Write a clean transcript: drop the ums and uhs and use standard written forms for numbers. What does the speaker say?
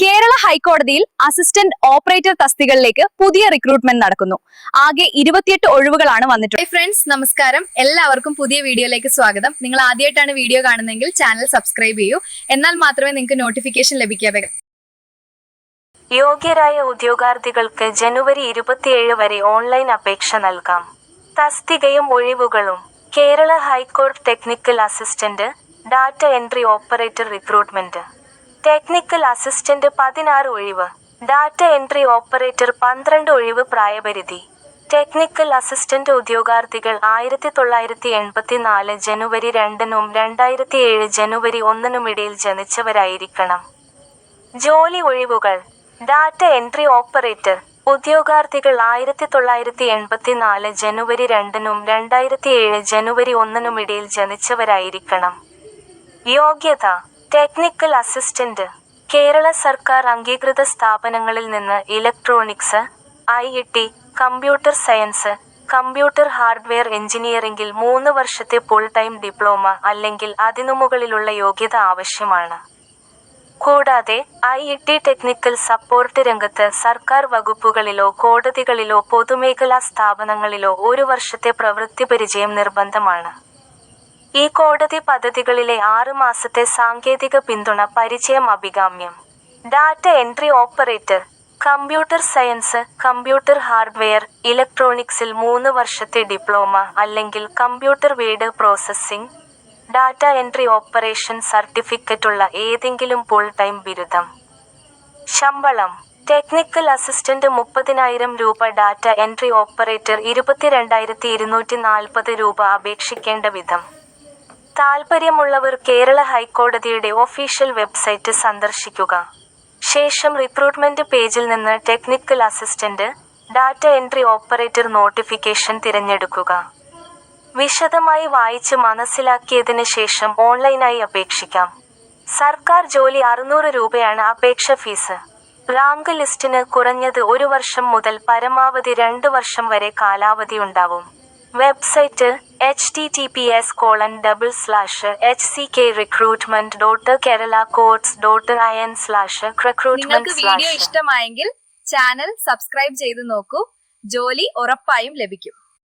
കേരള ഹൈക്കോടതിയിൽ assistant operator തസ്തികകളിലേക്ക് പുതിയ recruitment നടക്കുന്നു. ആകെ 28 ഒഴിവുകളാണ് വന്നിട്ടുള്ളത്. ഫ്രണ്ട്സ്, നമസ്കാരം. എല്ലാവർക്കും പുതിയ വീഡിയോയിലേക്ക് സ്വാഗതം. നിങ്ങൾ ആദ്യമായിട്ടാണ് വീഡിയോ കാണുന്നതെങ്കിൽ ചാനൽ സബ്സ്ക്രൈബ് ചെയ്യൂ. എന്നാൽ മാത്രമേ നിങ്ങൾക്ക് നോട്ടിഫിക്കേഷൻ ലഭിക്കാവൂ. യോഗ്യരായ ഉദ്യോഗാർത്ഥികൾക്ക് ജനുവരി 27 വരെ ഓൺലൈൻ അപേക്ഷ നൽകാം. തസ്തികയും ഒഴിവുകളും: കേരള ഹൈക്കോടതി technical assistant, data entry operator recruitment. Technical assistant 16 ഒഴിവ്, ഡാറ്റ എൻട്രി ഓപ്പറേറ്റർ 12 ഒഴിവ്. പ്രായപരിധി: ടെക്നിക്കൽ അസിസ്റ്റന്റ് ഉദ്യോഗാർത്ഥികൾ 1984 ജനുവരി 2-നും 2007 ജനുവരി 1-നും ഇടയിൽ ജനിച്ചവരായിരിക്കണം. ജോലി ഒഴിവുകൾ: ഡാറ്റ എൻട്രി ഓപ്പറേറ്റർ ഉദ്യോഗാർത്ഥികൾ 1984 ജനുവരി 2-നും 2007 ജനുവരി 1-നും ഇടയിൽ ജനിച്ചവരായിരിക്കണം. യോഗ്യത: ടെക്നിക്കൽ അസിസ്റ്റന്റ്. കേരള സർക്കാർ അംഗീകൃത സ്ഥാപനങ്ങളിൽ നിന്ന് electronics, IIT, computer science, computer hardware എഞ്ചിനീയറിംഗിൽ 3 വർഷത്തെ ഫുൾ ടൈം ഡിപ്ലോമ അല്ലെങ്കിൽ അതിനുമുകളിലുള്ള യോഗ്യത ആവശ്യമാണ്. കൂടാതെ IIT ടെക്നിക്കൽ സപ്പോർട്ട് രംഗത്ത് സർക്കാർ വകുപ്പുകളിലോ കോടതികളിലോ പൊതുമേഖലാ സ്ഥാപനങ്ങളിലോ 1 വർഷത്തെ പ്രവൃത്തി പരിചയം നിർബന്ധമാണ്. ഈ കോടതി പദ്ധതികളിലെ 6 മാസത്തെ സാങ്കേതിക പിന്തുണ പരിചയം അഭികാമ്യം. Data entry operator. Computer science, computer hardware, ഇലക്ട്രോണിക്സിൽ 3 വർഷത്തെ ഡിപ്ലോമ അല്ലെങ്കിൽ computer word processing, data entry operation സർട്ടിഫിക്കറ്റുള്ള ഏതെങ്കിലും ഫുൾ ടൈം ബിരുദം. ശമ്പളം: ടെക്നിക്കൽ അസിസ്റ്റന്റ് 30,000 രൂപ, ഡാറ്റ എൻട്രി ഓപ്പറേറ്റർ 22,240 രൂപ. അപേക്ഷിക്കേണ്ട വിധം: താൽപ്പര്യമുള്ളവർ കേരള ഹൈക്കോടതിയുടെ ഒഫീഷ്യൽ വെബ്സൈറ്റ് സന്ദർശിക്കുക. ശേഷം റിക്രൂട്ട്മെന്റ് പേജിൽ നിന്ന് technical assistant, data entry operator notification തിരഞ്ഞെടുക്കുക. വിശദമായി വായിച്ച് മനസ്സിലാക്കിയതിന് ശേഷം ഓൺലൈനായി അപേക്ഷിക്കാം. സർക്കാർ ജോലി 600 രൂപയാണ് അപേക്ഷ ഫീസ്. റാങ്ക് ലിസ്റ്റിന് കുറഞ്ഞത് 1 വർഷം മുതൽ പരമാവധി 2 വർഷം വരെ കാലാവധിയുണ്ടാവും. Website: https://hckrecruitment.keralacourts.in/recruitment/. നിങ്ങൾക്ക് വീഡിയോ ഇഷ്ടമായെങ്കിൽ ചാനൽ സബ്സ്ക്രൈബ് ചെയ്ത് നോക്കൂ. ജോലി ഉറപ്പായും ലഭിക്കും.